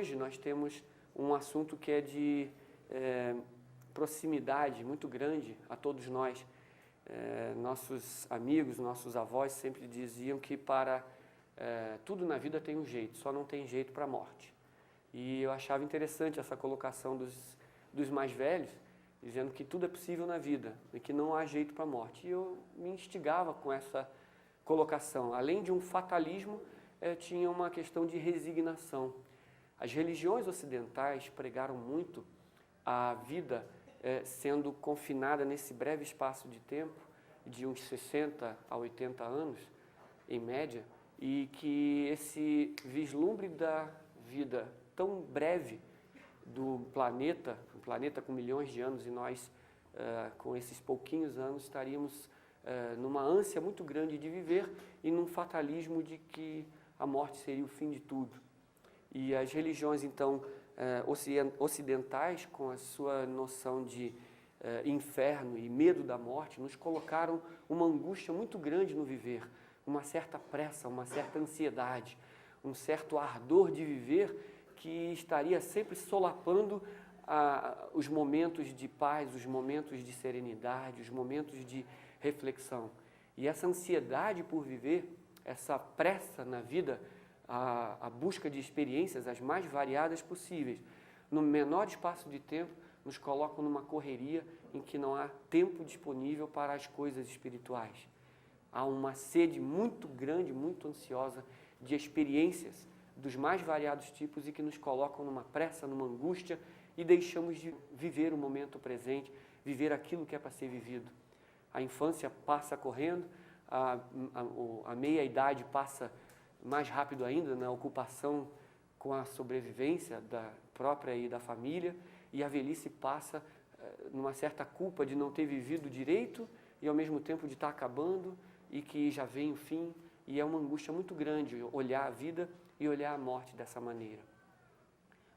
hoje nós temos um assunto que é de proximidade muito grande a todos nós. Nossos amigos, nossos avós sempre diziam que para tudo na vida tem um jeito, só não tem jeito para a morte. E eu achava interessante essa colocação dos mais velhos, dizendo que tudo é possível na vida e que não há jeito para a morte. E eu me instigava com essa colocação. Além de um fatalismo, tinha uma questão de resignação. As religiões ocidentais pregaram muito a vida sendo confinada nesse breve espaço de tempo, de uns 60 a 80 anos, em média, e que esse vislumbre da vida tão breve do planeta, um planeta com milhões de anos, e nós, com esses pouquinhos anos, estaríamos numa ânsia muito grande de viver e num fatalismo de que a morte seria o fim de tudo. E as religiões, então, ocidentais, com a sua noção de inferno e medo da morte, nos colocaram uma angústia muito grande no viver, uma certa pressa, uma certa ansiedade, um certo ardor de viver que estaria sempre solapando os momentos de paz, os momentos de serenidade, os momentos de reflexão. E essa ansiedade por viver, essa pressa na vida, a busca de experiências as mais variadas possíveis, no menor espaço de tempo, nos colocam numa correria em que não há tempo disponível para as coisas espirituais. Há uma sede muito grande, muito ansiosa de experiências dos mais variados tipos e que nos colocam numa pressa, numa angústia e deixamos de viver o momento presente, viver aquilo que é para ser vivido. A infância passa correndo, a meia-idade passa mais rápido ainda na ocupação com a sobrevivência da própria e da família, e a velhice passa numa certa culpa de não ter vivido direito e ao mesmo tempo de estar acabando e que já vem o fim, e é uma angústia muito grande olhar a vida e olhar a morte dessa maneira.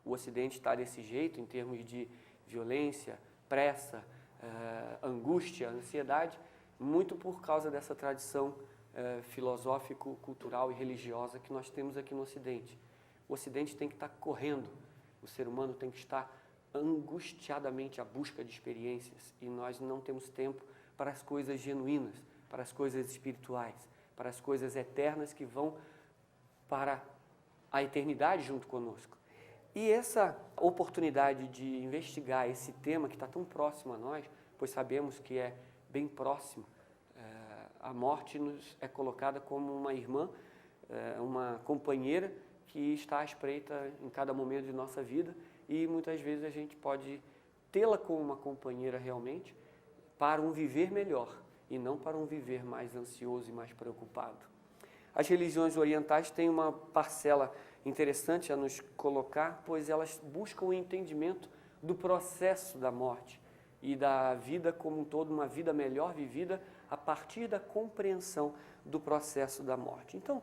O Ocidente está desse jeito em termos de violência, pressa, angústia, ansiedade, muito por causa dessa tradição filosófico, cultural e religiosa que nós temos aqui no Ocidente. O Ocidente tem que estar correndo, o ser humano tem que estar angustiadamente à busca de experiências e nós não temos tempo para as coisas genuínas, para as coisas espirituais, para as coisas eternas que vão para a eternidade junto conosco. E essa oportunidade de investigar esse tema que está tão próximo a nós, pois sabemos que é bem próximo, a morte nos é colocada como uma irmã, uma companheira que está à espreita em cada momento de nossa vida e muitas vezes a gente pode tê-la como uma companheira realmente para um viver melhor e não para um viver mais ansioso e mais preocupado. As religiões orientais têm uma parcela interessante a nos colocar, pois elas buscam o entendimento do processo da morte e da vida como um todo, uma vida melhor vivida a partir da compreensão do processo da morte. Então,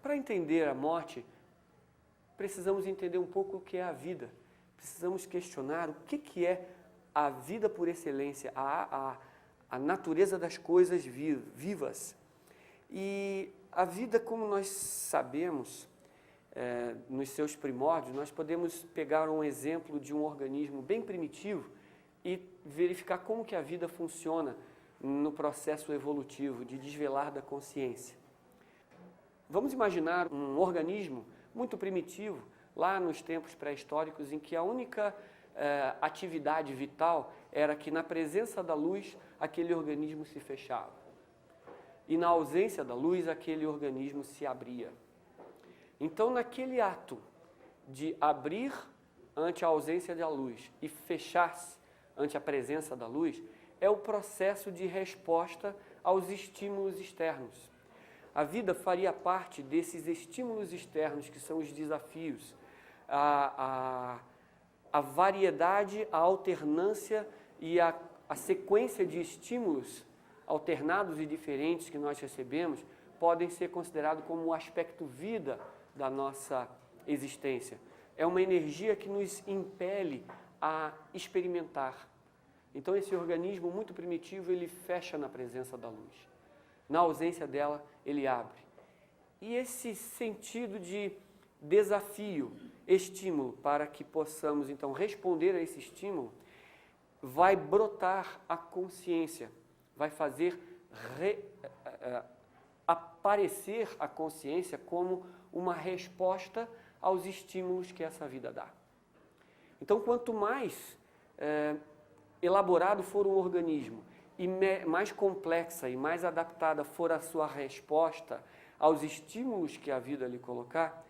para entender a morte, precisamos entender um pouco o que é a vida. Precisamos questionar o que é a vida por excelência, a natureza das coisas vivas. E a vida, como nós sabemos, nos seus primórdios, nós podemos pegar um exemplo de um organismo bem primitivo e verificar como que a vida funciona no processo evolutivo de desvelar da consciência. Vamos imaginar um organismo muito primitivo, lá nos tempos pré-históricos, em que a única atividade vital era que na presença da luz, aquele organismo se fechava. E na ausência da luz, aquele organismo se abria. Então, naquele ato de abrir ante a ausência da luz e fechar-se ante a presença da luz, é o processo de resposta aos estímulos externos. A vida faria parte desses estímulos externos, que são os desafios, a variedade, a alternância e a sequência de estímulos alternados e diferentes que nós recebemos podem ser considerados como um aspecto vida da nossa existência. É uma energia que nos impele a experimentar. Então, esse organismo muito primitivo, ele fecha na presença da luz. Na ausência dela, ele abre. E esse sentido de desafio, estímulo, para que possamos então responder a esse estímulo, vai brotar a consciência, vai fazer aparecer a consciência como uma resposta aos estímulos que essa vida dá. Então, quanto mais elaborado for um organismo e mais complexa e mais adaptada for a sua resposta aos estímulos que a vida lhe colocar,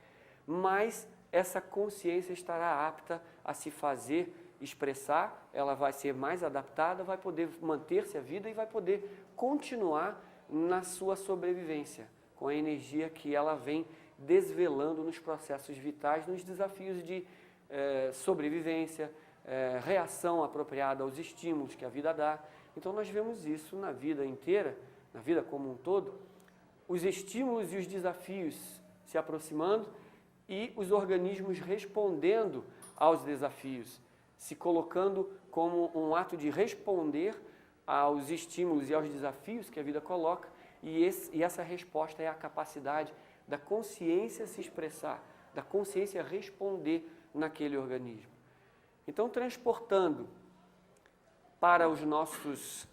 mais essa consciência estará apta a se fazer expressar, ela vai ser mais adaptada, vai poder manter-se a vida e vai poder continuar na sua sobrevivência, com a energia que ela vem desvelando nos processos vitais, nos desafios de sobrevivência, reação apropriada aos estímulos que a vida dá. Então nós vemos isso na vida inteira, na vida como um todo, os estímulos e os desafios se aproximando e os organismos respondendo aos desafios, se colocando como um ato de responder aos estímulos e aos desafios que a vida coloca, e essa resposta é a capacidade da consciência se expressar, da consciência responder naquele organismo. Então, transportando para os nossos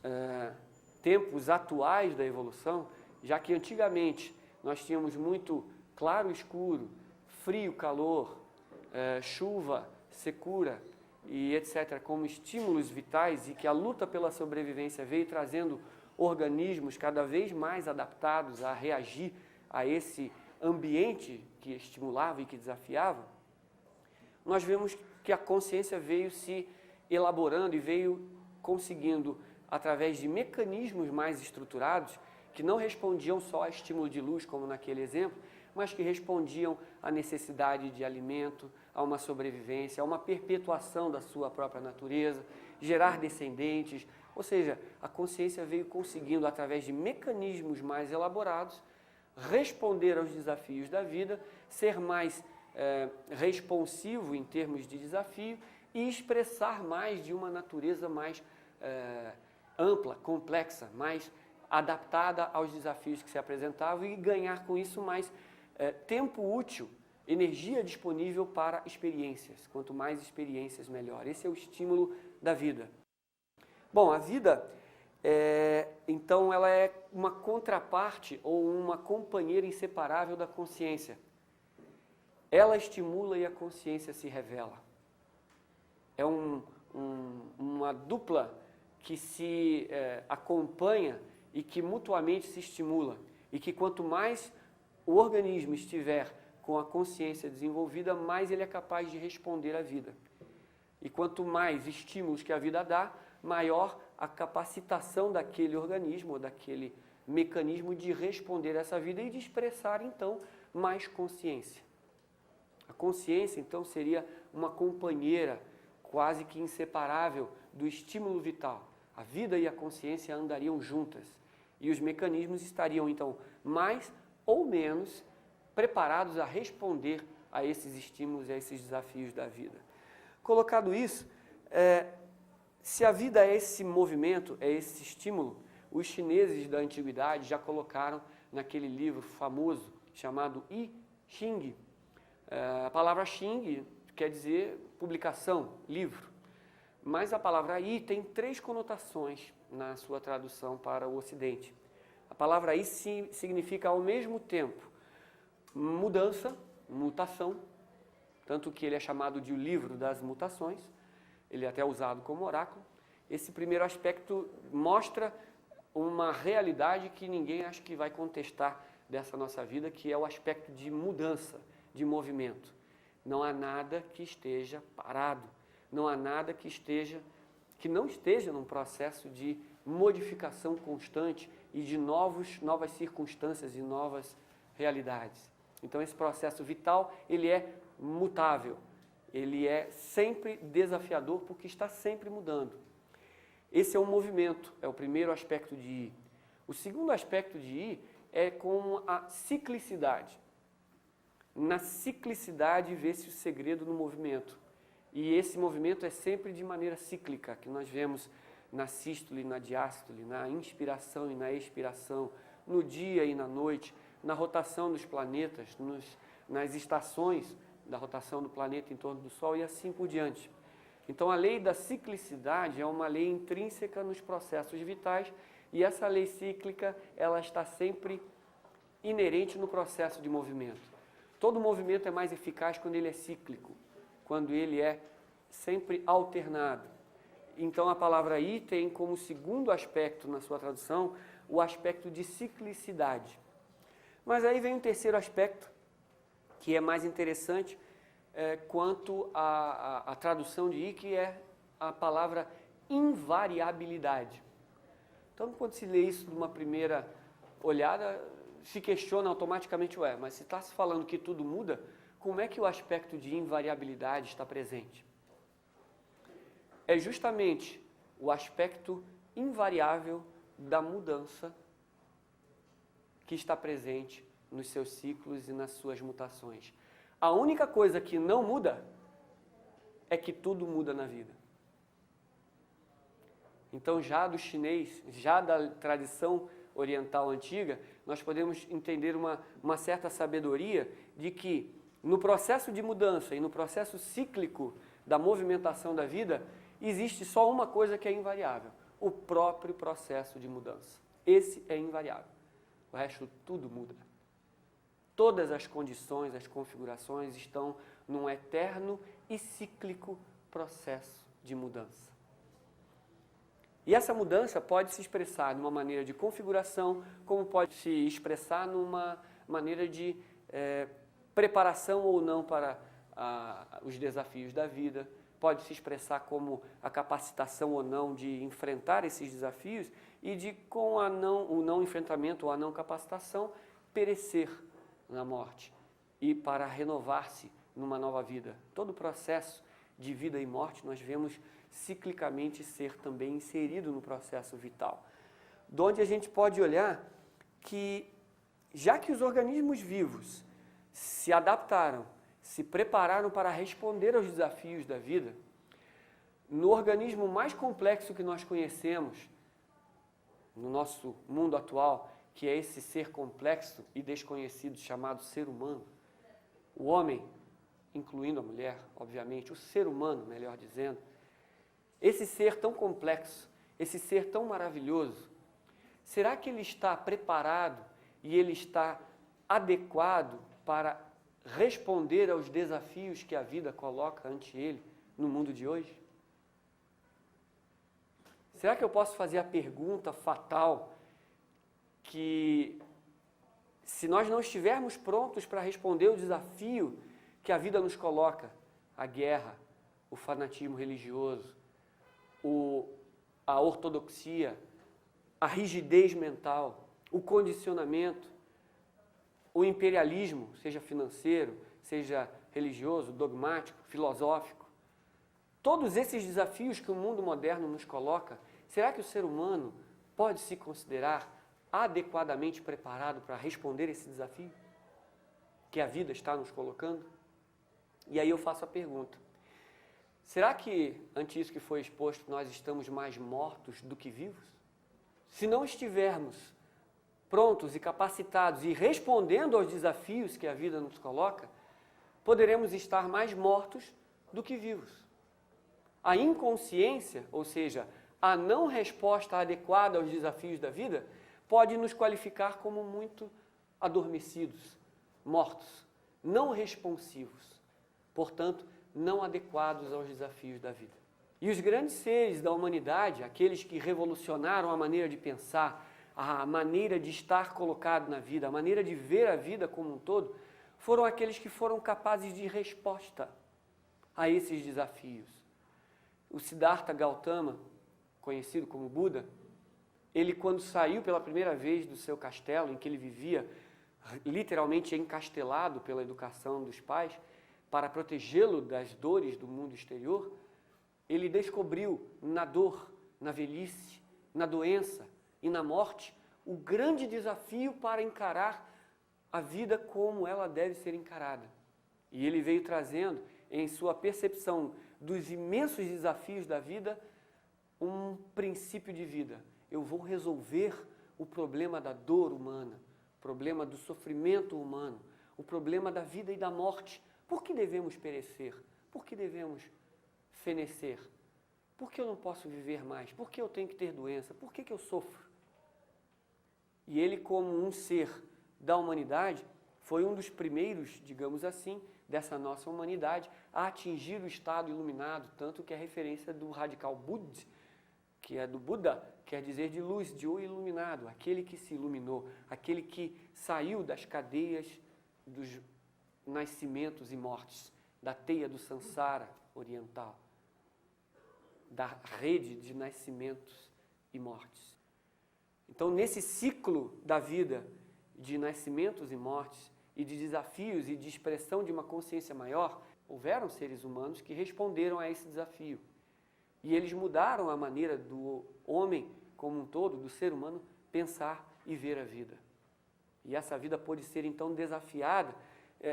tempos atuais da evolução, já que antigamente nós tínhamos muito claro, escuro, frio, calor, chuva, secura e etc., como estímulos vitais, e que a luta pela sobrevivência veio trazendo organismos cada vez mais adaptados a reagir a esse ambiente que estimulava e que desafiava, nós vemos que a consciência veio se elaborando e veio conseguindo, através de mecanismos mais estruturados, que não respondiam só a estímulo de luz, como naquele exemplo, mas que respondiam à necessidade de alimento, a uma sobrevivência, a uma perpetuação da sua própria natureza, gerar descendentes. Ou seja, a consciência veio conseguindo, através de mecanismos mais elaborados, responder aos desafios da vida, ser mais responsivo em termos de desafio e expressar mais de uma natureza mais ampla, complexa, mais adaptada aos desafios que se apresentavam e ganhar com isso mais tempo útil, energia disponível para experiências. Quanto mais experiências, melhor. Esse é o estímulo da vida. Bom, a vida, então, ela é uma contraparte ou uma companheira inseparável da consciência. Ela estimula e a consciência se revela. É uma dupla que se acompanha e que mutuamente se estimula. E que quanto mais o organismo estiver com a consciência desenvolvida, mais ele é capaz de responder à vida. E quanto mais estímulos que a vida dá, maior a capacitação daquele organismo, ou daquele mecanismo de responder a essa vida e de expressar, então, mais consciência. A consciência, então, seria uma companheira quase que inseparável do estímulo vital. A vida e a consciência andariam juntas e os mecanismos estariam, então, mais ou menos preparados a responder a esses estímulos e a esses desafios da vida. Colocado isso, se a vida é esse movimento, é esse estímulo, os chineses da antiguidade já colocaram naquele livro famoso chamado I Ching. A palavra Xing quer dizer publicação, livro, mas a palavra I tem 3 conotações na sua tradução para o Ocidente. A palavra I significa ao mesmo tempo mudança, mutação, tanto que ele é chamado de o livro das mutações, ele é até usado como oráculo. Esse primeiro aspecto mostra uma realidade que ninguém acho que vai contestar dessa nossa vida, que é o aspecto de mudança, de movimento. Não há nada que esteja parado, não há nada que não esteja num processo de modificação constante e de novas circunstâncias e novas realidades. Então esse processo vital, ele é mutável, ele é sempre desafiador porque está sempre mudando. Esse é um movimento, é o primeiro aspecto de I. O segundo aspecto de I é com a ciclicidade. Na ciclicidade vê-se o segredo no movimento. E esse movimento é sempre de maneira cíclica, que nós vemos na sístole e na diástole, na inspiração e na expiração, no dia e na noite, na rotação dos planetas, nos nas estações da rotação do planeta em torno do Sol e assim por diante. Então, a lei da ciclicidade é uma lei intrínseca nos processos vitais e essa lei cíclica, ela está sempre inerente no processo de movimento. Todo movimento é mais eficaz quando ele é cíclico, quando ele é sempre alternado. Então, a palavra aí tem como segundo aspecto na sua tradução o aspecto de ciclicidade. Mas aí vem um terceiro aspecto, que é mais interessante, quanto à tradução de I, que é a palavra invariabilidade. Então, quando se lê isso numa primeira olhada, se questiona automaticamente, mas se está se falando que tudo muda, como é que o aspecto de invariabilidade está presente? É justamente o aspecto invariável da mudança que está presente nos seus ciclos e nas suas mutações. A única coisa que não muda é que tudo muda na vida. Então, já do chinês, já da tradição oriental antiga, nós podemos entender uma certa sabedoria de que no processo de mudança e no processo cíclico da movimentação da vida, existe só uma coisa que é invariável, o próprio processo de mudança. Esse é invariável. O resto tudo muda. Todas as condições, as configurações estão num eterno e cíclico processo de mudança. E essa mudança pode se expressar numa maneira de configuração, como pode se expressar numa maneira de preparação ou não para os desafios da vida, pode se expressar como a capacitação ou não de enfrentar esses desafios e de, com o não enfrentamento ou a não capacitação, perecer na morte e para renovar-se numa nova vida. Todo o processo de vida e morte nós vemos ciclicamente ser também inserido no processo vital. De onde a gente pode olhar que, já que os organismos vivos se adaptaram, se prepararam para responder aos desafios da vida, no organismo mais complexo que nós conhecemos, no nosso mundo atual, que é esse ser complexo e desconhecido chamado ser humano, o homem, incluindo a mulher, obviamente, o ser humano, melhor dizendo, esse ser tão complexo, esse ser tão maravilhoso, será que ele está preparado e ele está adequado para responder aos desafios que a vida coloca ante ele no mundo de hoje? Será que eu posso fazer a pergunta fatal que, se nós não estivermos prontos para responder o desafio que a vida nos coloca, a guerra, o fanatismo religioso, a ortodoxia, a rigidez mental, o condicionamento, o imperialismo, seja financeiro, seja religioso, dogmático, filosófico, todos esses desafios que o mundo moderno nos coloca, será que o ser humano pode se considerar adequadamente preparado para responder esse desafio que a vida está nos colocando? E aí eu faço a pergunta: será que, ante isso que foi exposto, nós estamos mais mortos do que vivos? Se não estivermos prontos e capacitados e respondendo aos desafios que a vida nos coloca, poderemos estar mais mortos do que vivos. A inconsciência, ou seja, a não resposta adequada aos desafios da vida, pode nos qualificar como muito adormecidos, mortos, não responsivos, portanto, não adequados aos desafios da vida. E os grandes seres da humanidade, aqueles que revolucionaram a maneira de pensar, a maneira de estar colocado na vida, a maneira de ver a vida como um todo, foram aqueles que foram capazes de resposta a esses desafios. O Siddhartha Gautama, conhecido como Buda, ele, quando saiu pela primeira vez do seu castelo, em que ele vivia literalmente encastelado pela educação dos pais, para protegê-lo das dores do mundo exterior, ele descobriu na dor, na velhice, na doença e na morte o grande desafio para encarar a vida como ela deve ser encarada. E ele veio trazendo, em sua percepção dos imensos desafios da vida, um princípio de vida. Eu vou resolver o problema da dor humana, o problema do sofrimento humano, o problema da vida e da morte. Por que devemos perecer? Por que devemos fenecer? Por que eu não posso viver mais? Por que eu tenho que ter doença? Por que eu sofro? E ele, como um ser da humanidade, foi um dos primeiros, digamos assim, dessa nossa humanidade, a atingir o estado iluminado, tanto que é referência do radical Buddha, que é do Buda, quer dizer de luz, de o iluminado, aquele que se iluminou, aquele que saiu das cadeias dos nascimentos e mortes, da teia do Sansara oriental, da rede de nascimentos e mortes. Então, nesse ciclo da vida de nascimentos e mortes, e de desafios e de expressão de uma consciência maior, houveram seres humanos que responderam a esse desafio. E eles mudaram a maneira do homem como um todo, do ser humano, pensar e ver a vida. E essa vida pôde ser então desafiada,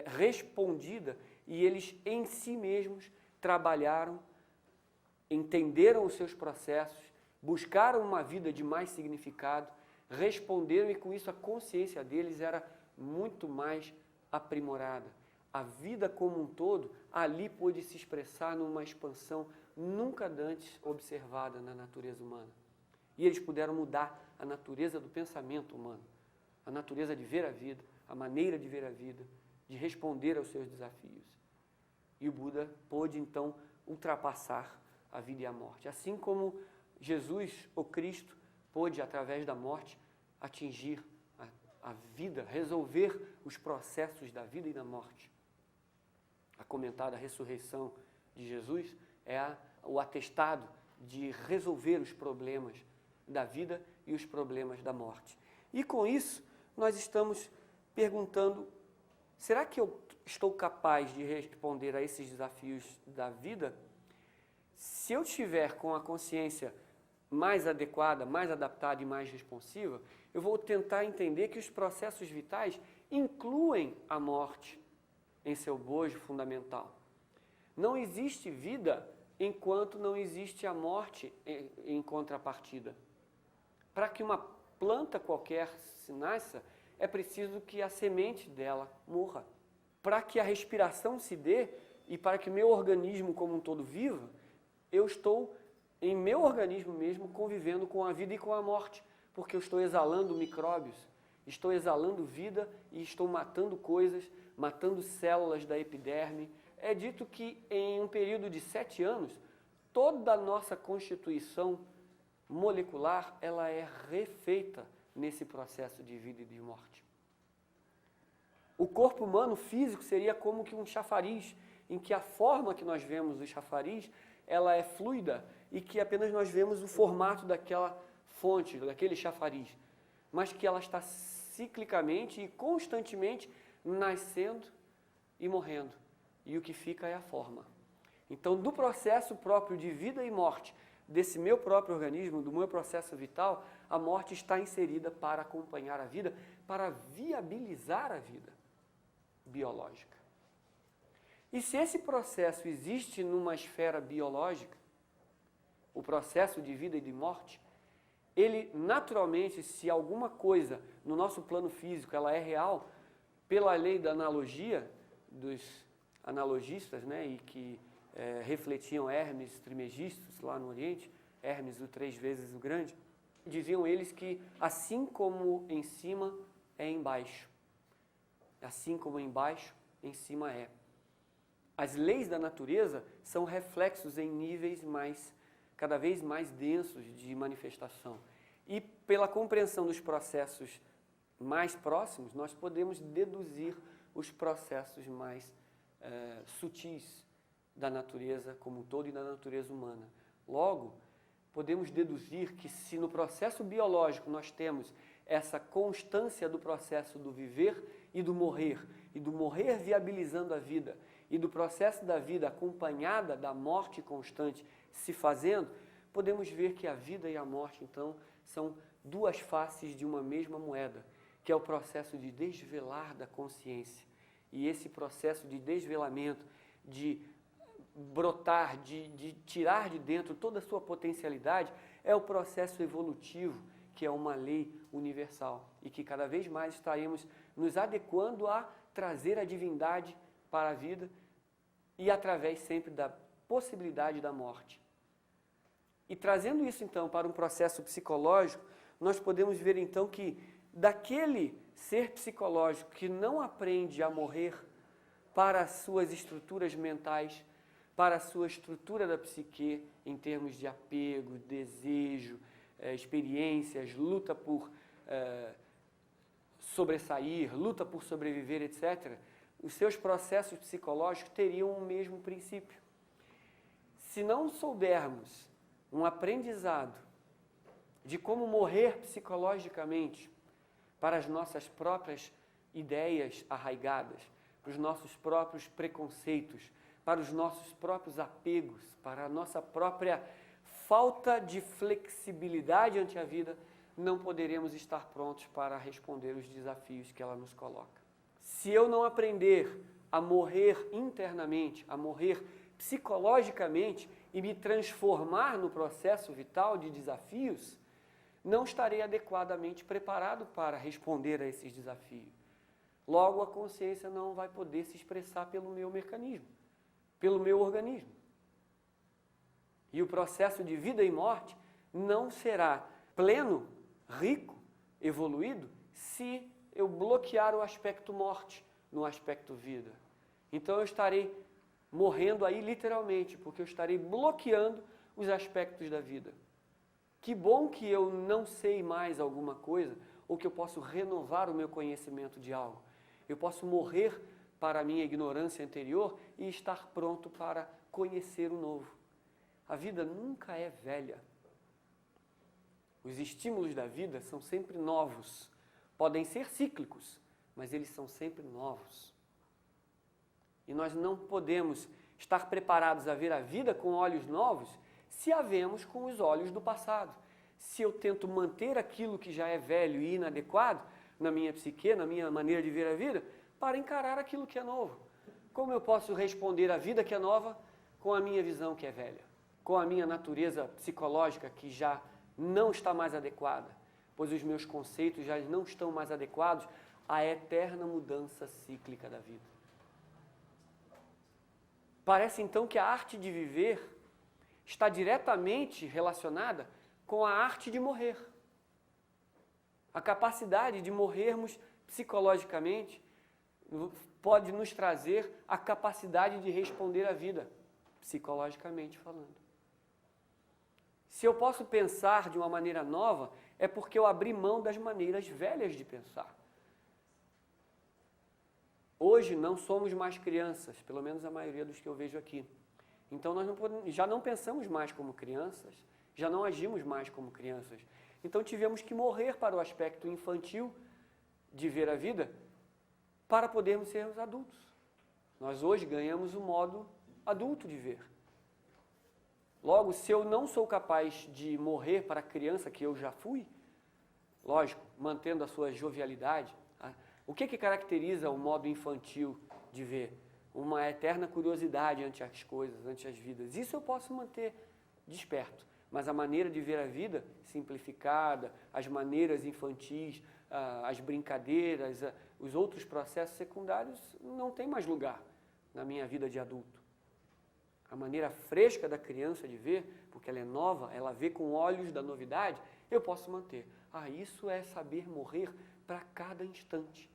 respondida, e eles em si mesmos trabalharam, entenderam os seus processos, buscaram uma vida de mais significado, responderam, e com isso a consciência deles era muito mais aprimorada. A vida como um todo ali pôde se expressar numa expansão nunca antes observada na natureza humana. E eles puderam mudar a natureza do pensamento humano, a natureza de ver a vida, a maneira de ver a vida, de responder aos seus desafios. E o Buda pôde então ultrapassar a vida e a morte, assim como Jesus, o Cristo, pôde através da morte atingir a vida, resolver os processos da vida e da morte. A comentada ressurreição de Jesus é o atestado de resolver os problemas da vida e os problemas da morte. E com isso, nós estamos perguntando, será que eu estou capaz de responder a esses desafios da vida? Se eu estiver com a consciência mais adequada, mais adaptada e mais responsiva, eu vou tentar entender que os processos vitais incluem a morte em seu bojo fundamental. Não existe vida enquanto não existe a morte em contrapartida. Para que uma planta qualquer se nasça, é preciso que a semente dela morra. Para que a respiração se dê e para que o meu organismo como um todo viva, eu estou em meu organismo mesmo convivendo com a vida e com a morte, porque eu estou exalando micróbios, estou exalando vida e estou matando coisas, matando células da epiderme. É dito que em um período de 7 anos, toda a nossa constituição molecular, ela é refeita nesse processo de vida e de morte. O corpo humano físico seria como que um chafariz, em que a forma que nós vemos do chafariz, ela é fluida e que apenas nós vemos o formato daquela fonte, daquele chafariz, mas que ela está ciclicamente e constantemente nascendo e morrendo, e o que fica é a forma. Então, do processo próprio de vida e morte, desse meu próprio organismo, do meu processo vital, a morte está inserida para acompanhar a vida, para viabilizar a vida biológica. E se esse processo existe numa esfera biológica, o processo de vida e de morte, ele naturalmente, se alguma coisa no nosso plano físico ela é real, pela lei da analogia, dos analogistas, né, e que refletiam Hermes Trismegistus lá no Oriente, Hermes o 3 vezes o grande, diziam eles que assim como em cima é embaixo, assim como embaixo, em cima é. As leis da natureza são reflexos em níveis cada vez mais densos de manifestação. E pela compreensão dos processos mais próximos, nós podemos deduzir os processos mais sutis da natureza como um todo e da natureza humana. Logo, podemos deduzir que se no processo biológico nós temos essa constância do processo do viver e do morrer viabilizando a vida, e do processo da vida acompanhada da morte constante se fazendo, podemos ver que a vida e a morte, então, são duas faces de uma mesma moeda, que é o processo de desvelar da consciência. E esse processo de desvelamento, de brotar, de tirar de dentro toda a sua potencialidade, é o processo evolutivo, que é uma lei universal, e que cada vez mais estaremos nos adequando a trazer a divindade para a vida e através sempre da possibilidade da morte. E trazendo isso então para um processo psicológico, nós podemos ver então que daquele ser psicológico que não aprende a morrer para as suas estruturas mentais, para a sua estrutura da psique, em termos de apego, desejo, experiências, luta por sobressair, luta por sobreviver, etc., os seus processos psicológicos teriam o mesmo princípio. Se não soubermos um aprendizado de como morrer psicologicamente para as nossas próprias ideias arraigadas, para os nossos próprios preconceitos, para os nossos próprios apegos, para a nossa própria falta de flexibilidade ante a vida, não poderemos estar prontos para responder os desafios que ela nos coloca. Se eu não aprender a morrer internamente, a morrer psicologicamente e me transformar no processo vital de desafios, não estarei adequadamente preparado para responder a esses desafios. Logo, a consciência não vai poder se expressar pelo meu mecanismo, pelo meu organismo. E o processo de vida e morte não será pleno, rico, evoluído, se eu bloquear o aspecto morte no aspecto vida. Então eu estarei morrendo aí literalmente, porque eu estarei bloqueando os aspectos da vida. Que bom que eu não sei mais alguma coisa, ou que eu posso renovar o meu conhecimento de algo. Eu posso morrer para a minha ignorância anterior e estar pronto para conhecer o novo. A vida nunca é velha. Os estímulos da vida são sempre novos. Podem ser cíclicos, mas eles são sempre novos. E nós não podemos estar preparados a ver a vida com olhos novos se a vemos com os olhos do passado. Se eu tento manter aquilo que já é velho e inadequado na minha psique, na minha maneira de ver a vida, para encarar aquilo que é novo. Como eu posso responder à vida que é nova com a minha visão que é velha? Com a minha natureza psicológica que já não está mais adequada, pois os meus conceitos já não estão mais adequados à eterna mudança cíclica da vida. Parece então que a arte de viver está diretamente relacionada com a arte de morrer. A capacidade de morrermos psicologicamente pode nos trazer a capacidade de responder à vida, psicologicamente falando. Se eu posso pensar de uma maneira nova, é porque eu abri mão das maneiras velhas de pensar. Hoje não somos mais crianças, pelo menos a maioria dos que eu vejo aqui. Então nós já não pensamos mais como crianças, já não agimos mais como crianças. Então tivemos que morrer para o aspecto infantil de ver a vida para podermos sermos adultos. Nós hoje ganhamos o modo adulto de ver. Logo, se eu não sou capaz de morrer para a criança que eu já fui, lógico, mantendo a sua jovialidade, o que caracteriza o modo infantil de ver? Uma eterna curiosidade ante as coisas, ante as vidas. Isso eu posso manter desperto, mas a maneira de ver a vida simplificada, as maneiras infantis, as brincadeiras, os outros processos secundários não tem mais lugar na minha vida de adulto. A maneira fresca da criança de ver, porque ela é nova, ela vê com olhos da novidade, eu posso manter. Isso é saber morrer para cada instante.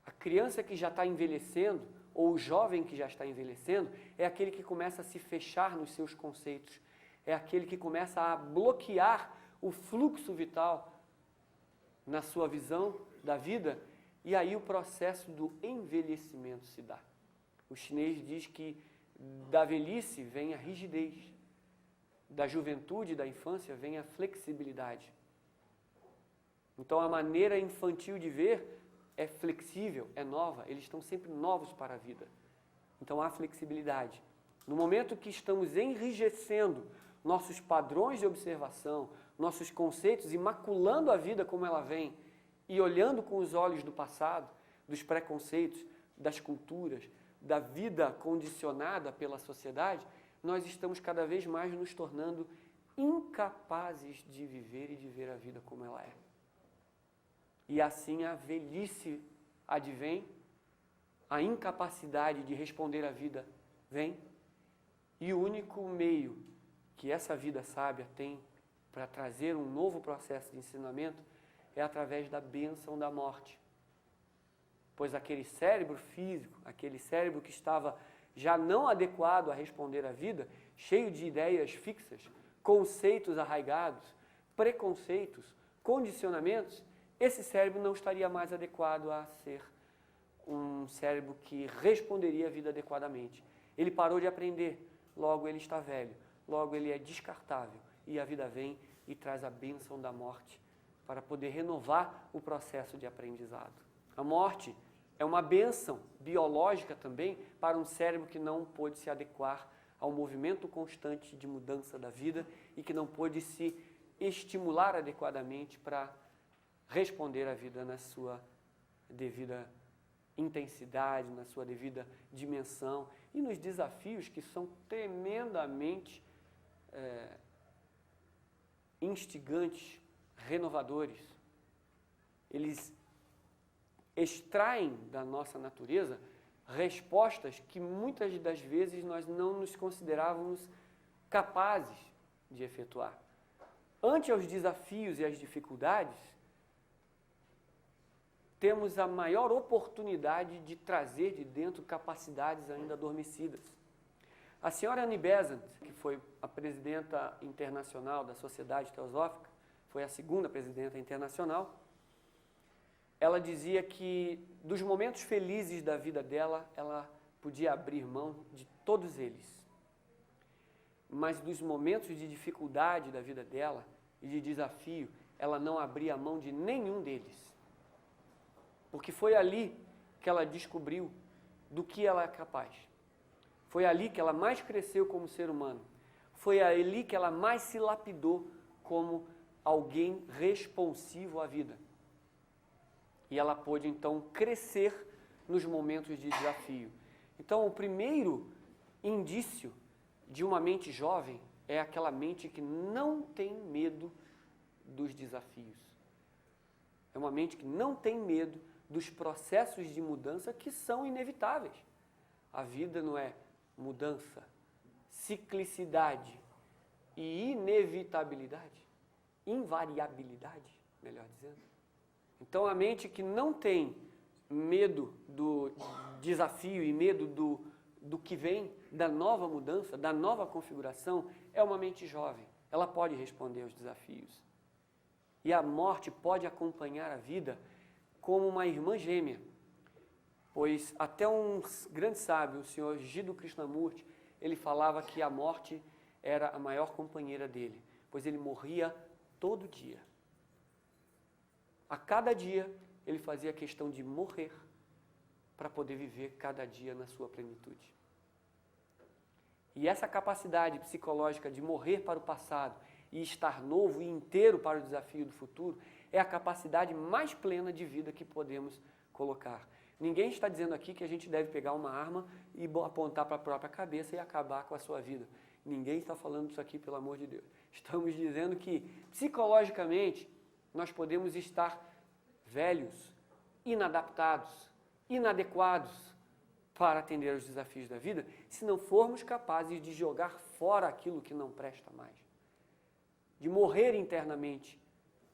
A criança que já está envelhecendo, ou o jovem que já está envelhecendo, é aquele que começa a se fechar nos seus conceitos, é aquele que começa a bloquear o fluxo vital na sua visão da vida, e aí o processo do envelhecimento se dá. O chinês diz que da velhice vem a rigidez, da juventude e da infância vem a flexibilidade. Então a maneira infantil de ver é flexível, é nova, eles estão sempre novos para a vida. Então há flexibilidade. No momento que estamos enrijecendo nossos padrões de observação, nossos conceitos, e maculando a vida como ela vem, e olhando com os olhos do passado, dos preconceitos, das culturas, da vida condicionada pela sociedade, nós estamos cada vez mais nos tornando incapazes de viver e de ver a vida como ela é. E assim a velhice advém a incapacidade de responder à vida vem, e o único meio que essa vida sábia tem para trazer um novo processo de ensinamento é através da bênção da morte. Pois aquele cérebro físico, aquele cérebro que estava já não adequado a responder à vida, cheio de ideias fixas, conceitos arraigados, preconceitos, condicionamentos, esse cérebro não estaria mais adequado a ser um cérebro que responderia à vida adequadamente. Ele parou de aprender, logo ele está velho, logo ele é descartável, e a vida vem e traz a bênção da morte para poder renovar o processo de aprendizado. A morte é uma bênção biológica também para um cérebro que não pôde se adequar ao movimento constante de mudança da vida e que não pôde se estimular adequadamente para responder à vida na sua devida intensidade, na sua devida dimensão e nos desafios que são tremendamente instigantes, renovadores. Eles extraem da nossa natureza respostas que muitas das vezes nós não nos considerávamos capazes de efetuar. Ante aos desafios e às dificuldades, temos a maior oportunidade de trazer de dentro capacidades ainda adormecidas. A senhora Annie Besant, que foi a presidenta internacional da Sociedade Teosófica, foi a segunda presidenta internacional, ela dizia que dos momentos felizes da vida dela, ela podia abrir mão de todos eles. Mas dos momentos de dificuldade da vida dela e de desafio, ela não abria mão de nenhum deles. Porque foi ali que ela descobriu do que ela é capaz. Foi ali que ela mais cresceu como ser humano. Foi ali que ela mais se lapidou como alguém responsivo à vida. E ela pôde, então, crescer nos momentos de desafio. Então, o primeiro indício de uma mente jovem é aquela mente que não tem medo dos desafios. É uma mente que não tem medo dos processos de mudança que são inevitáveis. A vida não é mudança, ciclicidade e inevitabilidade, invariabilidade, melhor dizendo. Então, a mente que não tem medo do desafio e medo do que vem, da nova mudança, da nova configuração, é uma mente jovem. Ela pode responder aos desafios. E a morte pode acompanhar a vida como uma irmã gêmea. Pois até um grande sábio, o senhor Jiddu Krishnamurti, ele falava que a morte era a maior companheira dele, pois ele morria todo dia. A cada dia, ele fazia questão de morrer para poder viver cada dia na sua plenitude. E essa capacidade psicológica de morrer para o passado e estar novo e inteiro para o desafio do futuro é a capacidade mais plena de vida que podemos colocar. Ninguém está dizendo aqui que a gente deve pegar uma arma e apontar para a própria cabeça e acabar com a sua vida. Ninguém está falando isso aqui, pelo amor de Deus. Estamos dizendo que, psicologicamente, nós podemos estar velhos, inadaptados, inadequados para atender aos desafios da vida, se não formos capazes de jogar fora aquilo que não presta mais. De morrer internamente,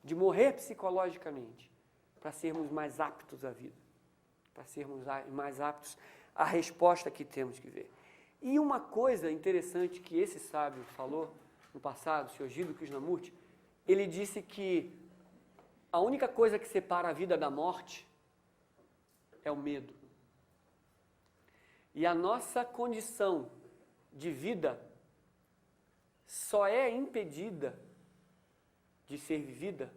de morrer psicologicamente, para sermos mais aptos à vida, para sermos mais aptos à resposta que temos que ver. E uma coisa interessante que esse sábio falou no passado, o senhor Jiddu Krishnamurti, ele disse que a única coisa que separa a vida da morte é o medo. E a nossa condição de vida só é impedida de ser vivida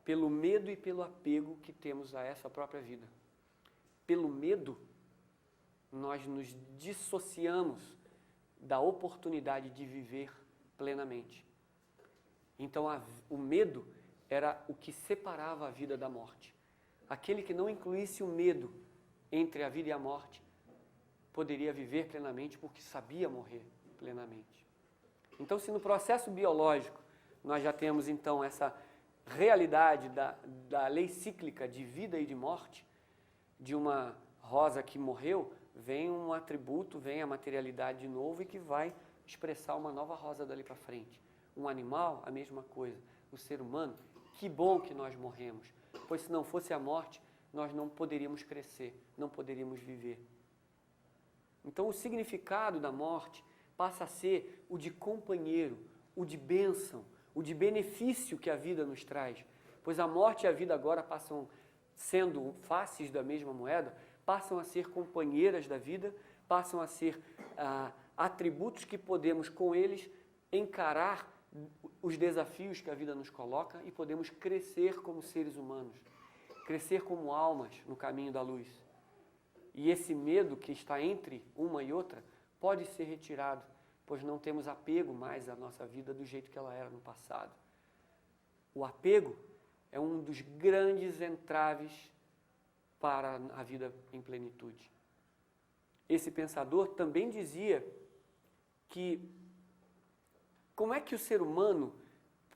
pelo medo e pelo apego que temos a essa própria vida. Pelo medo, nós nos dissociamos da oportunidade de viver plenamente. Então, o medo era o que separava a vida da morte. Aquele que não incluísse o medo entre a vida e a morte poderia viver plenamente porque sabia morrer plenamente. Então, se no processo biológico nós já temos então essa realidade da lei cíclica de vida e de morte, de uma rosa que morreu, vem um atributo, vem a materialidade de novo e que vai expressar uma nova rosa dali para frente. Um animal, a mesma coisa. O ser humano, que bom que nós morremos, pois se não fosse a morte, nós não poderíamos crescer, não poderíamos viver. Então o significado da morte passa a ser o de companheiro, o de bênção, o de benefício que a vida nos traz. Pois a morte e a vida agora passam, sendo faces da mesma moeda, passam a ser companheiras da vida, passam a ser atributos que podemos com eles encarar os desafios que a vida nos coloca e podemos crescer como seres humanos, crescer como almas no caminho da luz. E esse medo que está entre uma e outra pode ser retirado, pois não temos apego mais à nossa vida do jeito que ela era no passado. O apego é um dos grandes entraves para a vida em plenitude. Esse pensador também dizia que como é que o ser humano,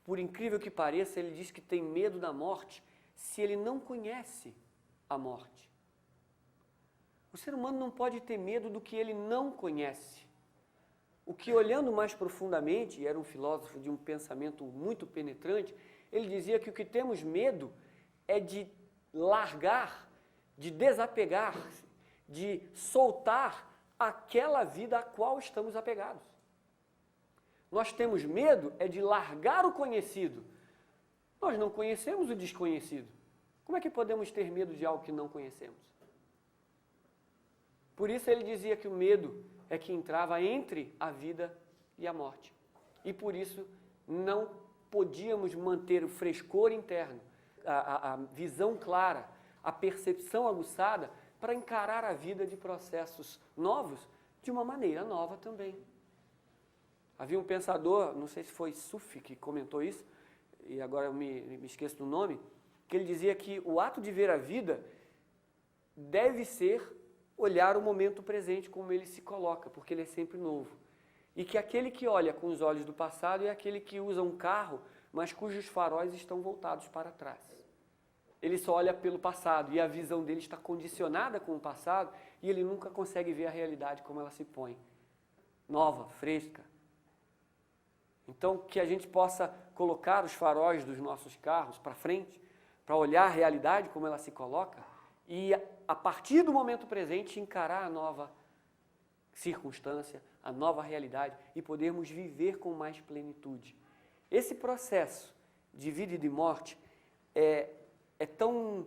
por incrível que pareça, ele diz que tem medo da morte se ele não conhece a morte. O ser humano não pode ter medo do que ele não conhece. O que, olhando mais profundamente, e era um filósofo de um pensamento muito penetrante, ele dizia que o que temos medo é de largar, de desapegar, de soltar aquela vida a qual estamos apegados. Nós temos medo é de largar o conhecido. Nós não conhecemos o desconhecido. Como é que podemos ter medo de algo que não conhecemos? Por isso ele dizia que o medo é que entrava entre a vida e a morte. E por isso não podíamos manter o frescor interno, a visão clara, a percepção aguçada para encarar a vida de processos novos de uma maneira nova também. Havia um pensador, não sei se foi Sufi que comentou isso, e agora eu me esqueço do nome, que ele dizia que o ato de ver a vida deve ser olhar o momento presente como ele se coloca, porque ele é sempre novo. E que aquele que olha com os olhos do passado é aquele que usa um carro, mas cujos faróis estão voltados para trás. Ele só olha pelo passado e a visão dele está condicionada com o passado e ele nunca consegue ver a realidade como ela se põe. Nova, fresca. Então, que a gente possa colocar os faróis dos nossos carros para frente, para olhar a realidade como ela se coloca e, a partir do momento presente, encarar a nova circunstância, a nova realidade e podermos viver com mais plenitude. Esse processo de vida e de morte é tão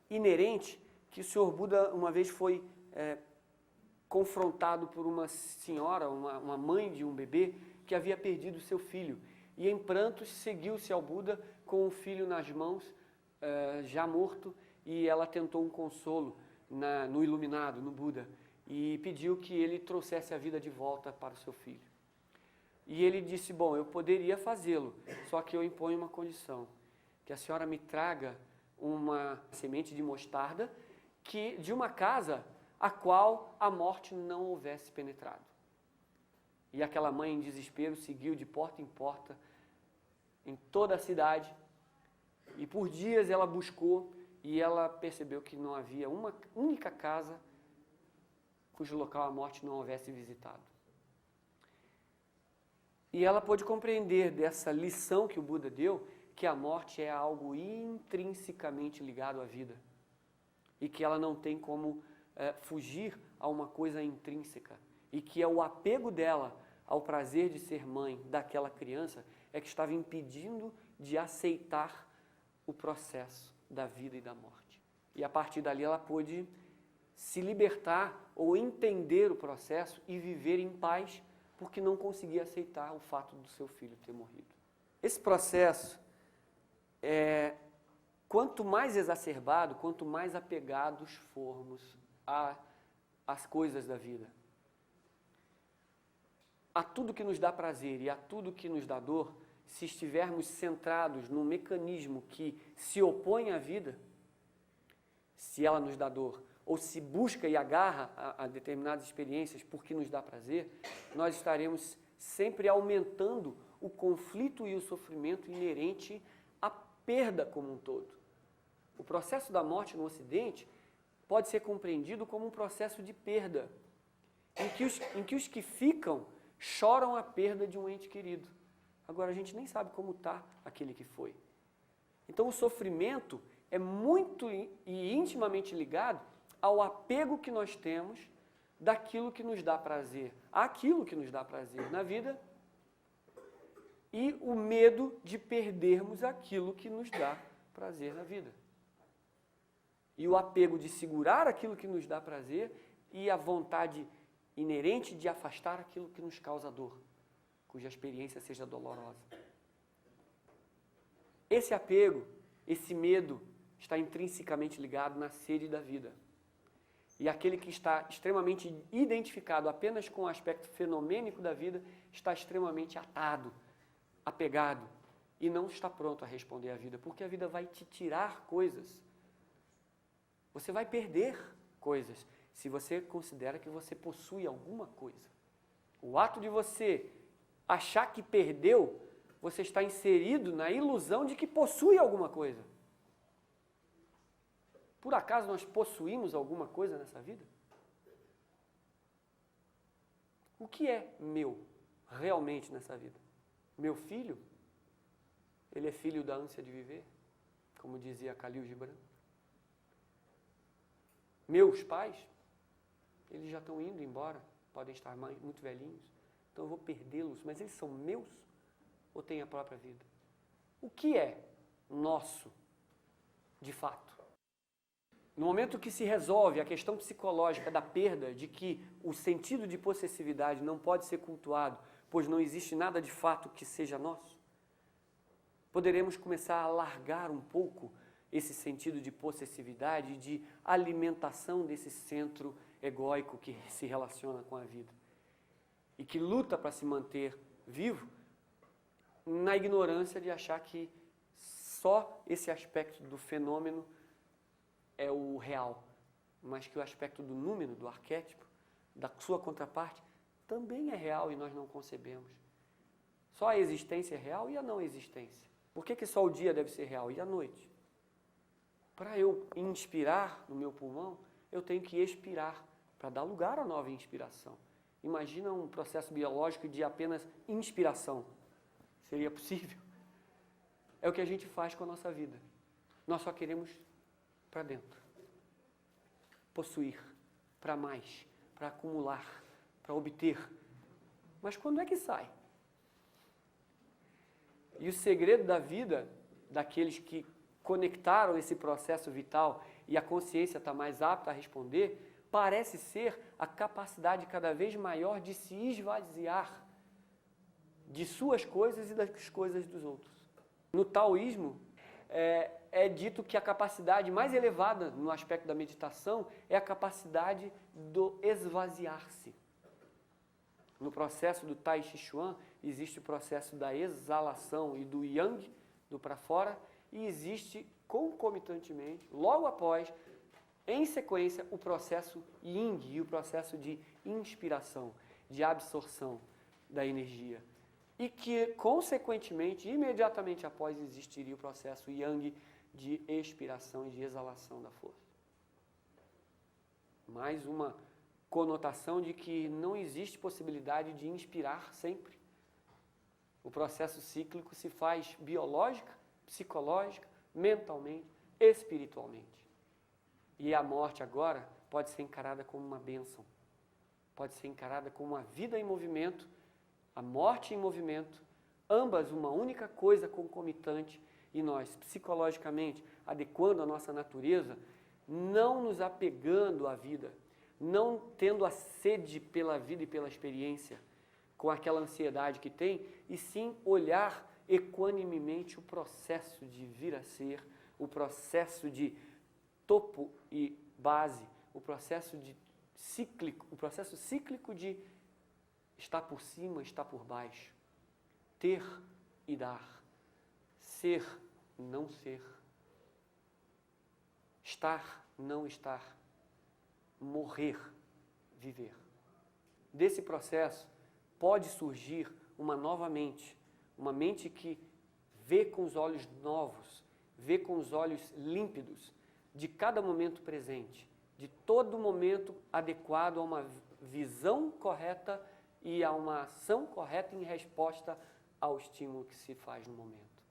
inerente que o Sr. Buda uma vez foi confrontado por uma senhora, uma mãe de um bebê que havia perdido seu filho. E em prantos seguiu-se ao Buda com o filho nas mãos, já morto, e ela tentou um consolo no iluminado, no Buda, e pediu que ele trouxesse a vida de volta para o seu filho. E ele disse, bom, eu poderia fazê-lo, só que eu imponho uma condição, que a senhora me traga uma semente de mostarda de uma casa a qual a morte não houvesse penetrado. E aquela mãe em desespero seguiu de porta em porta, em toda a cidade, e por dias ela buscou e ela percebeu que não havia uma única casa cujo local a morte não houvesse visitado. E ela pôde compreender dessa lição que o Buda deu, que a morte é algo intrinsecamente ligado à vida e que ela não tem como fugir a uma coisa intrínseca e que é o apego dela ao prazer de ser mãe daquela criança é que estava impedindo de aceitar o processo da vida e da morte. E a partir dali ela pôde se libertar ou entender o processo e viver em paz porque não conseguia aceitar o fato do seu filho ter morrido. Esse processo quanto mais exacerbado, quanto mais apegados formos às coisas da vida, a tudo que nos dá prazer e a tudo que nos dá dor, se estivermos centrados num mecanismo que se opõe à vida, se ela nos dá dor, ou se busca e agarra a determinadas experiências porque nos dá prazer, nós estaremos sempre aumentando o conflito e o sofrimento inerente à perda como um todo. O processo da morte no Ocidente pode ser compreendido como um processo de perda, em que os que ficam choram a perda de um ente querido. Agora, a gente nem sabe como está aquele que foi. Então, o sofrimento é muito e intimamente ligado ao apego que nós temos daquilo que nos dá prazer, àquilo que nos dá prazer na vida, e o medo de perdermos aquilo que nos dá prazer na vida. E o apego de segurar aquilo que nos dá prazer e a vontade inerente de afastar aquilo que nos causa dor, cuja experiência seja dolorosa. Esse apego, esse medo, está intrinsecamente ligado na sede da vida. E aquele que está extremamente identificado apenas com o aspecto fenomênico da vida, está extremamente atado, apegado, e não está pronto a responder à vida, porque a vida vai te tirar coisas. Você vai perder coisas, se você considera que você possui alguma coisa. O ato de você achar que perdeu, você está inserido na ilusão de que possui alguma coisa. Por acaso nós possuímos alguma coisa nessa vida? O que é meu realmente nessa vida? Meu filho? Ele é filho da ânsia de viver, como dizia Khalil Gibran. Meus pais? Eles já estão indo embora, podem estar muito velhinhos, então eu vou perdê-los, mas eles são meus ou têm a própria vida? O que é nosso, de fato? No momento que se resolve a questão psicológica da perda, de que o sentido de possessividade não pode ser cultuado, pois não existe nada de fato que seja nosso, poderemos começar a largar um pouco esse sentido de possessividade, de alimentação desse centro egóico que se relaciona com a vida e que luta para se manter vivo na ignorância de achar que só esse aspecto do fenômeno é o real, mas que o aspecto do número, do arquétipo, da sua contraparte, também é real e nós não concebemos. Só a existência é real e a não existência. Por que só o dia deve ser real e a noite? Para eu inspirar no meu pulmão, eu tenho que expirar, para dar lugar à nova inspiração. Imagina um processo biológico de apenas inspiração. Seria possível? É o que a gente faz com a nossa vida. Nós só queremos para dentro. Possuir, para mais, para acumular, para obter. Mas quando é que sai? E o segredo da vida, daqueles que conectaram esse processo vital e a consciência está mais apta a responder, parece ser a capacidade cada vez maior de se esvaziar de suas coisas e das coisas dos outros. No taoísmo, é dito que a capacidade mais elevada no aspecto da meditação é a capacidade do esvaziar-se. No processo do Tai Chi Chuan, existe o processo da exalação e do yang, do para fora, e existe concomitantemente, logo após, em sequência, o processo yin e o processo de inspiração, de absorção da energia. E que, consequentemente, imediatamente após, existiria o processo yang de expiração e de exalação da força. Mais uma conotação de que não existe possibilidade de inspirar sempre. O processo cíclico se faz biológica, psicológica, mentalmente, espiritualmente. E a morte agora pode ser encarada como uma bênção. Pode ser encarada como uma vida em movimento, a morte em movimento, ambas uma única coisa concomitante, e nós, psicologicamente, adequando a nossa natureza, não nos apegando à vida, não tendo a sede pela vida e pela experiência, com aquela ansiedade que tem, e sim olhar equanimemente o processo de vir a ser, o processo de topo e base, o processo cíclico de estar por cima, estar por baixo, ter e dar, ser, não ser, estar, não estar, morrer, viver. Desse processo pode surgir uma nova mente, uma mente que vê com os olhos novos, vê com os olhos límpidos de cada momento presente de todo momento adequado a uma visão correta e a uma ação correta em resposta ao estímulo que se faz no momento.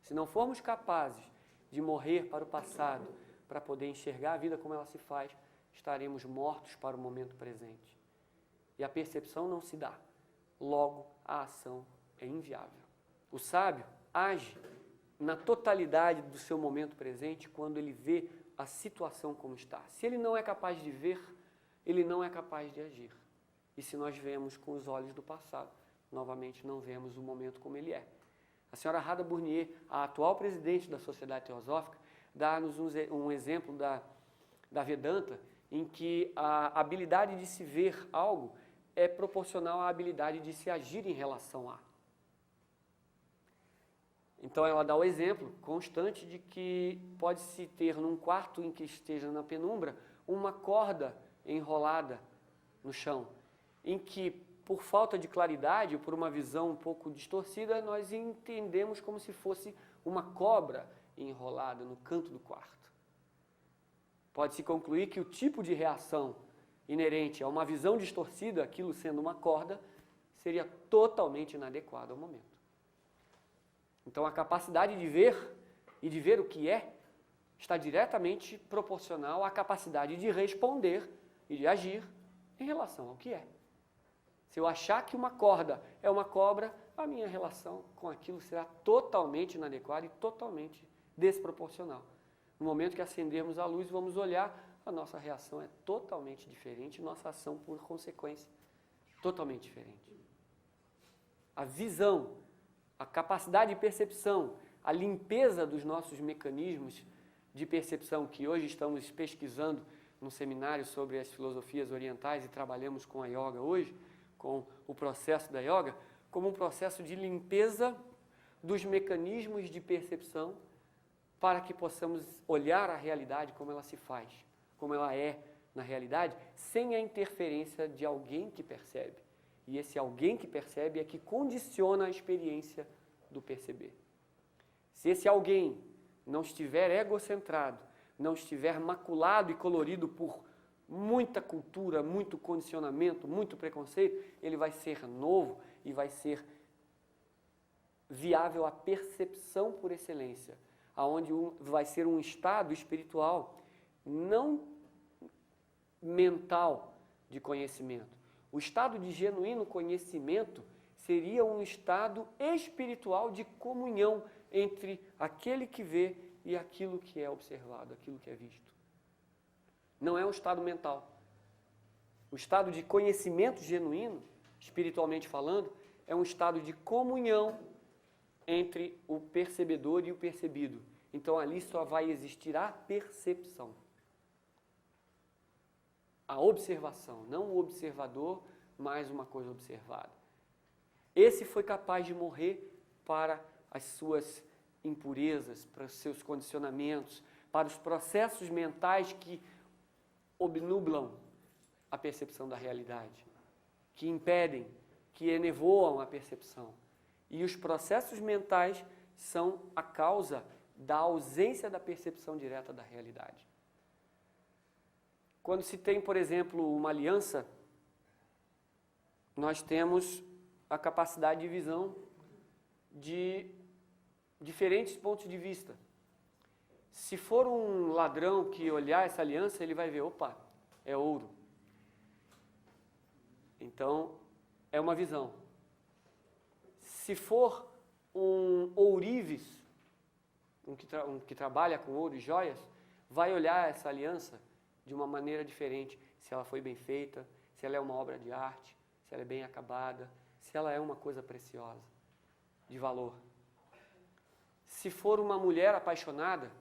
Se não formos capazes de morrer para o passado, para poder enxergar a vida como ela se faz, estaremos mortos para o momento presente. E a percepção não se dá. Logo, a ação é inviável. O sábio age na totalidade do seu momento presente quando ele vê a situação como está. Se ele não é capaz de ver, ele não é capaz de agir. E se nós vemos com os olhos do passado, novamente não vemos o momento como ele é. A senhora Radha Burnier, a atual presidente da Sociedade Teosófica, dá-nos um exemplo da Vedanta, em que a habilidade de se ver algo é proporcional à habilidade de se agir em relação a. Então ela dá o exemplo constante de que pode-se ter num quarto em que esteja na penumbra uma corda enrolada no chão, em que por falta de claridade, ou por uma visão um pouco distorcida, nós entendemos como se fosse uma cobra enrolada no canto do quarto. Pode-se concluir que o tipo de reação inerente a uma visão distorcida, aquilo sendo uma corda, seria totalmente inadequado ao momento. Então a capacidade de ver e de ver o que é está diretamente proporcional à capacidade de responder e de agir em relação ao que é. Se eu achar que uma corda é uma cobra, a minha relação com aquilo será totalmente inadequada e totalmente desproporcional. No momento que acendermos a luz, vamos olhar, a nossa reação é totalmente diferente, nossa ação, por consequência, totalmente diferente. A visão, a capacidade de percepção, a limpeza dos nossos mecanismos de percepção, que hoje estamos pesquisando num seminário sobre as filosofias orientais e trabalhamos com a yoga hoje, com o processo da yoga, como um processo de limpeza dos mecanismos de percepção para que possamos olhar a realidade como ela se faz, como ela é na realidade, sem a interferência de alguém que percebe. E esse alguém que percebe é que condiciona a experiência do perceber. Se esse alguém não estiver egocentrado, não estiver maculado e colorido por muita cultura, muito condicionamento, muito preconceito, ele vai ser novo e vai ser viável à percepção por excelência, aonde vai ser um estado espiritual, não mental de conhecimento. O estado de genuíno conhecimento seria um estado espiritual de comunhão entre aquele que vê e aquilo que é observado, aquilo que é visto. Não é um estado mental. O estado de conhecimento genuíno, espiritualmente falando, é um estado de comunhão entre o percebedor e o percebido. Então ali só vai existir a percepção. A observação, não o observador, mas uma coisa observada. Esse foi capaz de morrer para as suas impurezas, para os seus condicionamentos, para os processos mentais que obnublam a percepção da realidade, que impedem, que enevoam a percepção. E os processos mentais são a causa da ausência da percepção direta da realidade. Quando se tem, por exemplo, uma aliança, nós temos a capacidade de visão de diferentes pontos de vista. Se for um ladrão que olhar essa aliança, ele vai ver, opa, é ouro. Então, é uma visão. Se for um ourives, um que trabalha com ouro e joias, vai olhar essa aliança de uma maneira diferente. Se ela foi bem feita, se ela é uma obra de arte, se ela é bem acabada, se ela é uma coisa preciosa, de valor. Se for uma mulher apaixonada,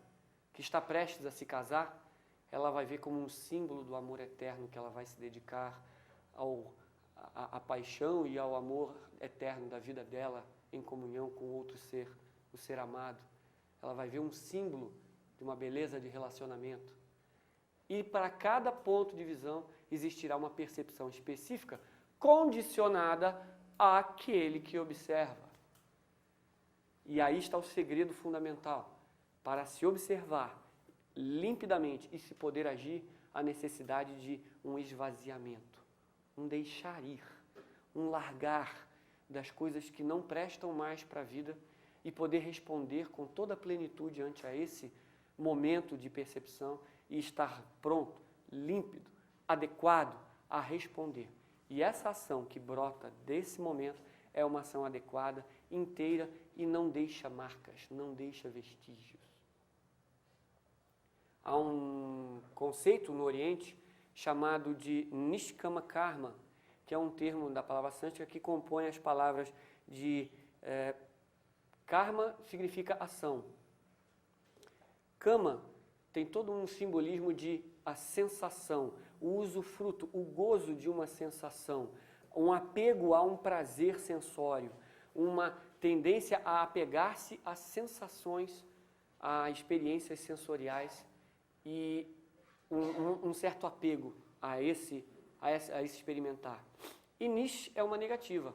que está prestes a se casar, ela vai ver como um símbolo do amor eterno que ela vai se dedicar à paixão e ao amor eterno da vida dela em comunhão com outro ser, o ser amado. Ela vai ver um símbolo de uma beleza de relacionamento. E para cada ponto de visão existirá uma percepção específica condicionada àquele que observa. E aí está o segredo fundamental. Para se observar limpidamente e se poder agir, a necessidade de um esvaziamento, um deixar ir, um largar das coisas que não prestam mais para a vida e poder responder com toda a plenitude ante a esse momento de percepção e estar pronto, límpido, adequado a responder. E essa ação que brota desse momento é uma ação adequada, inteira e não deixa marcas, não deixa vestígios. Há um conceito no Oriente chamado de Nishkama Karma, que é um termo da palavra sânscrita que compõe as palavras de karma significa ação. Kama tem todo um simbolismo de a sensação, o usufruto, o gozo de uma sensação, um apego a um prazer sensório, uma tendência a apegar-se a sensações, a experiências sensoriais e um certo apego a esse experimentar. E Nish é uma negativa.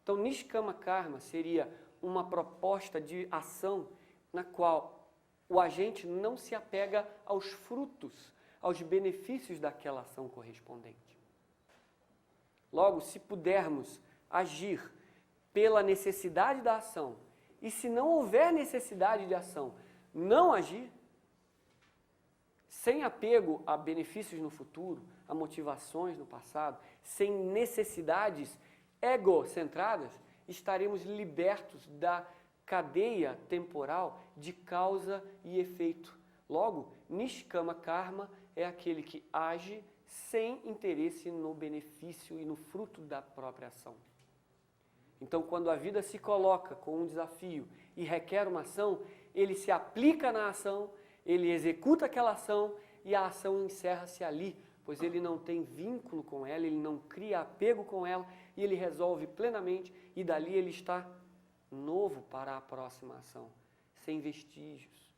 Então, Nishkama Karma seria uma proposta de ação na qual o agente não se apega aos frutos, aos benefícios daquela ação correspondente. Logo, se pudermos agir pela necessidade da ação, e se não houver necessidade de ação, não agir, sem apego a benefícios no futuro, a motivações no passado, sem necessidades egocentradas, estaremos libertos da cadeia temporal de causa e efeito. Logo, Nishkama Karma é aquele que age sem interesse no benefício e no fruto da própria ação. Então, quando a vida se coloca com um desafio e requer uma ação, ele se aplica na ação, ele executa aquela ação e a ação encerra-se ali, pois ele não tem vínculo com ela, ele não cria apego com ela e ele resolve plenamente e dali ele está novo para a próxima ação, sem vestígios,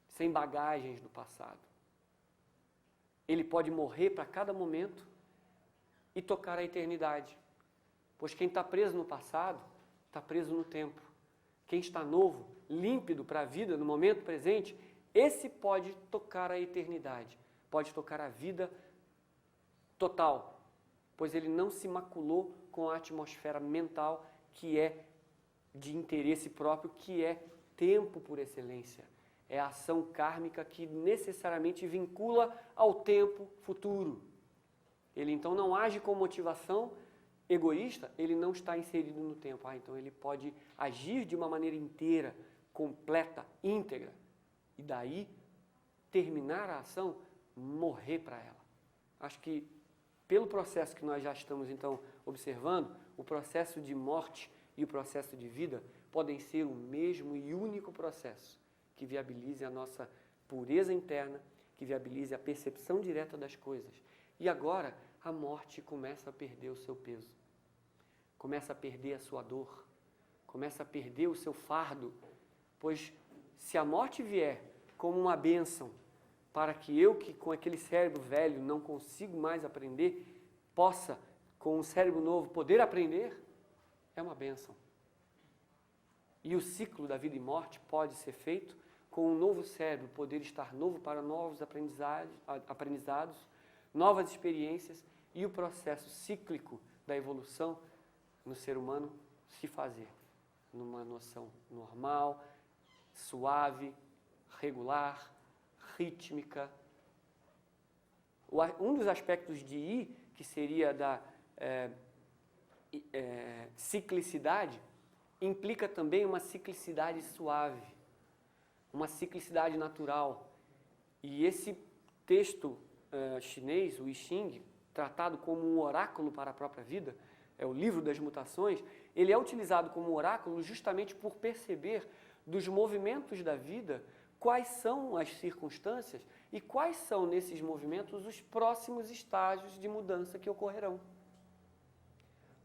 sem bagagens do passado. Ele pode morrer para cada momento e tocar a eternidade, pois quem está preso no passado está preso no tempo. Quem está novo, límpido para a vida no momento presente, esse pode tocar a eternidade, pode tocar a vida total, pois ele não se maculou com a atmosfera mental que é de interesse próprio, que é tempo por excelência. É a ação kármica que necessariamente vincula ao tempo futuro. Ele então não age com motivação egoísta, ele não está inserido no tempo. Então ele pode agir de uma maneira inteira, completa, íntegra. E daí, terminar a ação, morrer para ela. Acho que, pelo processo que nós já estamos, então, observando, o processo de morte e o processo de vida podem ser o mesmo e único processo que viabilize a nossa pureza interna, que viabilize a percepção direta das coisas. E agora, a morte começa a perder o seu peso, começa a perder a sua dor, começa a perder o seu fardo, pois se a morte vier como uma bênção para que eu, que com aquele cérebro velho não consigo mais aprender, possa, com um cérebro novo, poder aprender, é uma bênção. E o ciclo da vida e morte pode ser feito com um novo cérebro, poder estar novo para novos aprendizados, novas experiências e o processo cíclico da evolução no ser humano se fazer numa noção normal, suave, regular, rítmica. Um dos aspectos de I, que seria da ciclicidade, implica também uma ciclicidade suave, uma ciclicidade natural. E esse texto chinês, o I Ching, tratado como um oráculo para a própria vida, é o livro das mutações, ele é utilizado como oráculo justamente por perceber dos movimentos da vida quais são as circunstâncias e quais são, nesses movimentos, os próximos estágios de mudança que ocorrerão.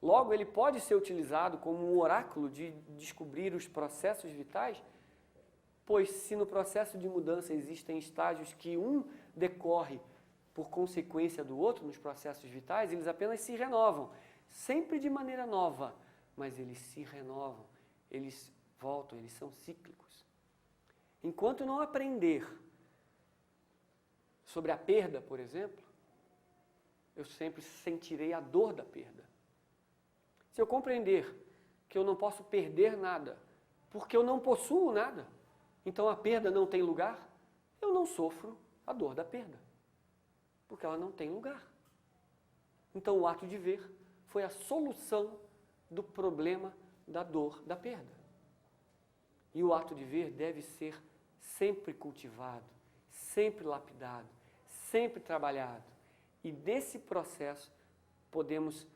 Logo, ele pode ser utilizado como um oráculo de descobrir os processos vitais, pois se no processo de mudança existem estágios que um decorre por consequência do outro nos processos vitais, eles apenas se renovam, sempre de maneira nova, mas eles se renovam, eles voltam, eles são cíclicos. Enquanto não aprender sobre a perda, por exemplo, eu sempre sentirei a dor da perda. Se eu compreender que eu não posso perder nada, porque eu não possuo nada, então a perda não tem lugar, eu não sofro a dor da perda, porque ela não tem lugar. Então o ato de ver foi a solução do problema da dor da perda. E o ato de ver deve ser sempre cultivado, sempre lapidado, sempre trabalhado. E desse processo podemos,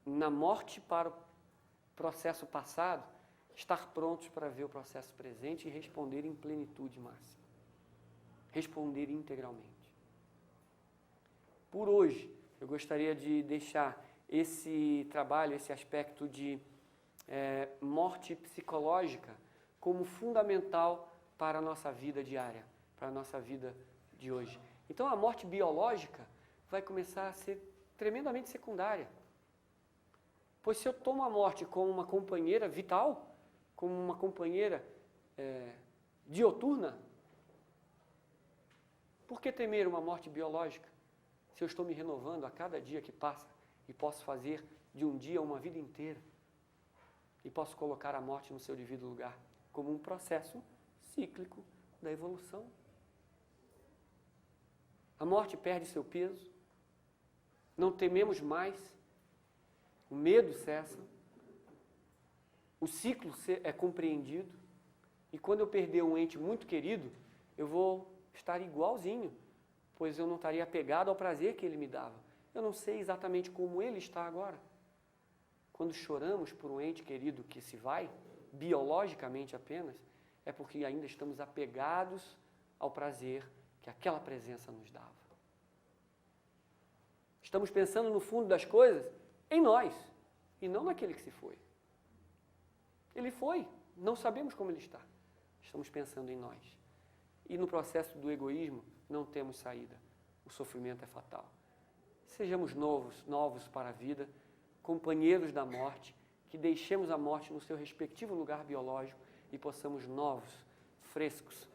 na morte para o processo passado, estar prontos para ver o processo presente e responder em plenitude máxima. Responder integralmente. Por hoje, eu gostaria de deixar esse trabalho, esse aspecto de morte psicológica como fundamental para a nossa vida diária, para a nossa vida de hoje. Então a morte biológica vai começar a ser tremendamente secundária. Pois se eu tomo a morte como uma companheira vital, como uma companheira dioturna, por que temer uma morte biológica? Se eu estou me renovando a cada dia que passa e posso fazer de um dia uma vida inteira e posso colocar a morte no seu devido lugar como um processo cíclico da evolução. A morte perde seu peso, não tememos mais, o medo cessa, o ciclo é compreendido e quando eu perder um ente muito querido, eu vou estar igualzinho, pois eu não estaria apegado ao prazer que ele me dava. Eu não sei exatamente como ele está agora. Quando choramos por um ente querido que se vai, biologicamente apenas, é porque ainda estamos apegados ao prazer que aquela presença nos dava. Estamos pensando no fundo das coisas em nós e não naquele que se foi. Ele foi, não sabemos como ele está. Estamos pensando em nós. E no processo do egoísmo não temos saída. O sofrimento é fatal. Sejamos novos para a vida, companheiros da morte, que deixemos a morte no seu respectivo lugar biológico e possamos novos, frescos,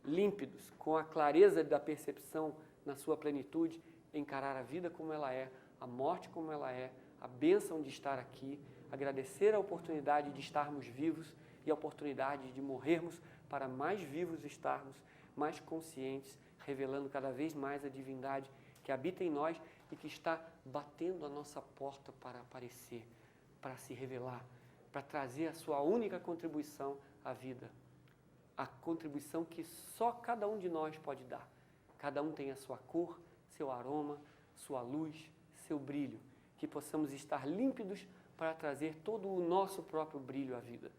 límpidos, com a clareza da percepção na sua plenitude, encarar a vida como ela é, a morte como ela é, a bênção de estar aqui, agradecer a oportunidade de estarmos vivos e a oportunidade de morrermos para mais vivos estarmos, mais conscientes, revelando cada vez mais a divindade que habita em nós e que está batendo a nossa porta para aparecer, para se revelar, para trazer a sua única contribuição à vida. A contribuição que só cada um de nós pode dar. Cada um tem a sua cor, seu aroma, sua luz, seu brilho. Que possamos estar límpidos para trazer todo o nosso próprio brilho à vida.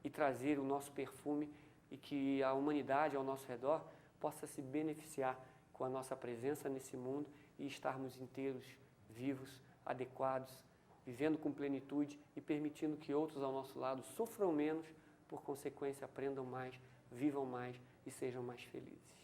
E trazer o nosso perfume e que a humanidade ao nosso redor possa se beneficiar com a nossa presença nesse mundo e estarmos inteiros, vivos, adequados, vivendo com plenitude e permitindo que outros ao nosso lado sofram menos, por consequência aprendam mais, vivam mais e sejam mais felizes.